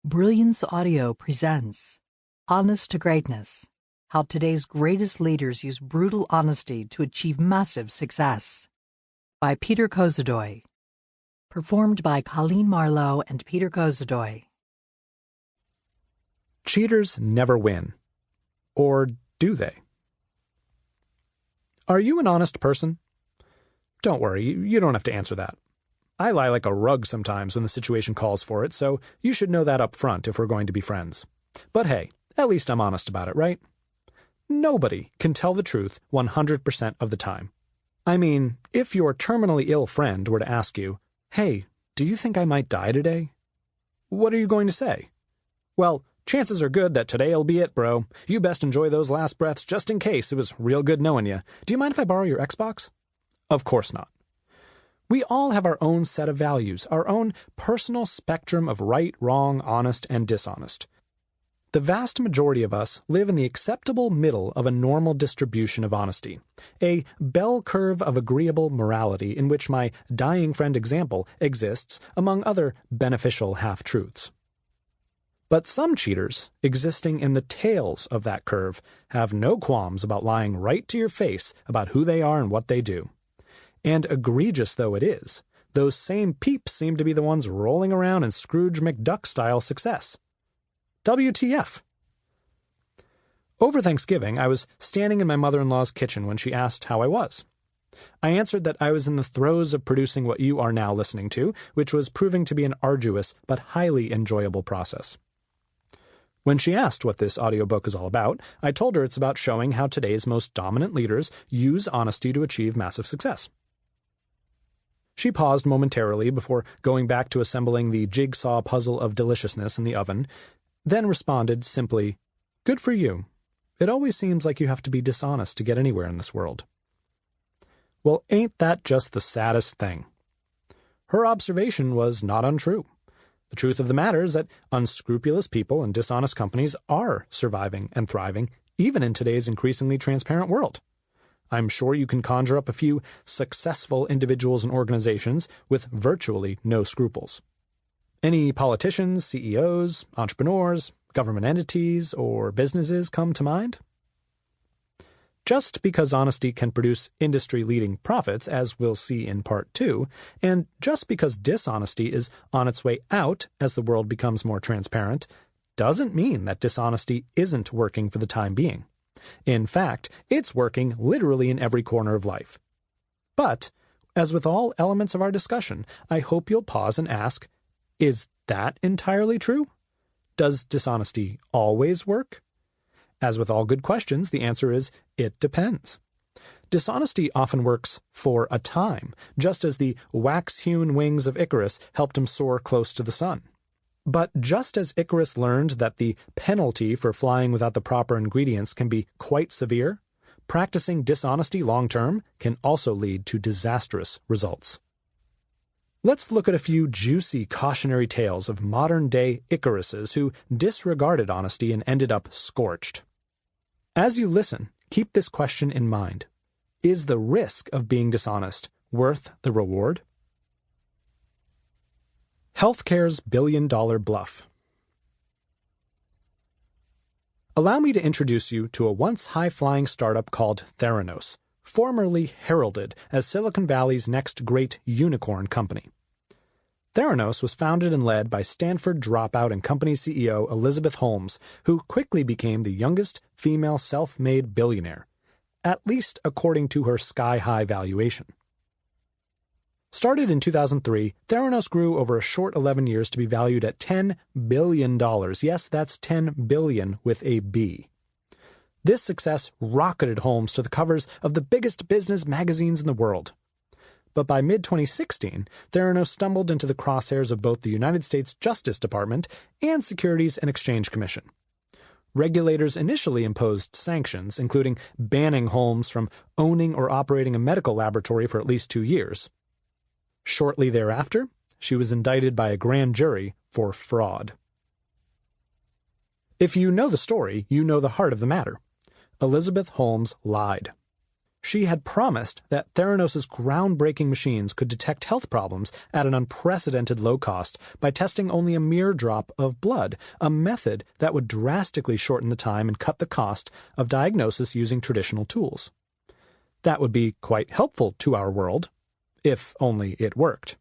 Brilliance Audio presents Honest to Greatness: How Today's Greatest Leaders Use Brutal Honesty to Achieve Massive Success by Peter Kozodoy. Performed by Colleen Marlowe and Peter Kozodoy. Cheaters never win. Or do they? Are you an honest person? Don't worry, you don't have to answer that. I lie like a rug sometimes when the situation calls for it, so you should know that up front if we're going to be friends. But hey, at least I'm honest about it, right? Nobody can tell the truth 100% of the time. I mean, if your terminally ill friend were to ask you, "Hey, do you think I might die today?" What are you going to say? Well, chances are good that today'll be it, bro. You best enjoy those last breaths just in case. It was real good knowing you. Do you mind if I borrow your Xbox? Of course not. We all have our own set of values, our own personal spectrum of right, wrong, honest, and dishonest. The vast majority of us live in the acceptable middle of a normal distribution of honesty, a bell curve of agreeable morality in which my dying friend example exists among other beneficial half-truths. But some cheaters, existing in the tails of that curve, have no qualms about lying right to your face about who they are and what they do. And egregious though it is, those same peeps seem to be the ones rolling around in Scrooge McDuck-style success. WTF? Over Thanksgiving, I was standing in my mother-in-law's kitchen when she asked how I was. I answered that I was in the throes of producing what you are now listening to, which was proving to be an arduous but highly enjoyable process. When she asked what this audiobook is all about, I told her it's about showing how today's most dominant leaders use honesty to achieve massive success. She paused momentarily before going back to assembling the jigsaw puzzle of deliciousness in the oven, then responded simply, "Good for you. It always seems like you have to be dishonest to get anywhere in this world." Well, ain't that just the saddest thing? Her observation was not untrue. The truth of the matter is that unscrupulous people and dishonest companies are surviving and thriving, even in today's increasingly transparent world. I'm sure you can conjure up a few successful individuals and organizations with virtually no scruples. Any politicians, CEOs, entrepreneurs, government entities, or businesses come to mind? Just because honesty can produce industry-leading profits, as we'll see in Part 2, and just because dishonesty is on its way out as the world becomes more transparent, doesn't mean that dishonesty isn't working for the time being. In fact, it's working literally in every corner of life. But, as with all elements of our discussion, I hope you'll pause and ask, is that entirely true? Does dishonesty always work? As with all good questions, the answer is, it depends. Dishonesty often works for a time, just as the wax-hewn wings of Icarus helped him soar close to the sun. But just as Icarus learned that the penalty for flying without the proper ingredients can be quite severe, practicing dishonesty long-term can also lead to disastrous results. Let's look at a few juicy cautionary tales of modern-day Icaruses who disregarded honesty and ended up scorched. As you listen, keep this question in mind. Is the risk of being dishonest worth the reward? Healthcare's billion-dollar bluff. Allow me to introduce you to a once high-flying startup called Theranos, formerly heralded as Silicon Valley's next great unicorn company. Theranos was founded and led by Stanford dropout and company CEO Elizabeth Holmes, who quickly became the youngest female self-made billionaire, at least according to her sky-high valuation. Started in 2003, Theranos grew over a short 11 years to be valued at $10 billion. Yes, that's 10 billion with a B. This success rocketed Holmes to the covers of the biggest business magazines in the world. But by mid-2016, Theranos stumbled into the crosshairs of both the United States Justice Department and Securities and Exchange Commission. Regulators initially imposed sanctions, including banning Holmes from owning or operating a medical laboratory for at least 2 years. Shortly thereafter, she was indicted by a grand jury for fraud. If you know the story, you know the heart of the matter. Elizabeth Holmes lied. She had promised that Theranos' groundbreaking machines could detect health problems at an unprecedented low cost by testing only a mere drop of blood, a method that would drastically shorten the time and cut the cost of diagnosis using traditional tools. That would be quite helpful to our world, if only it worked.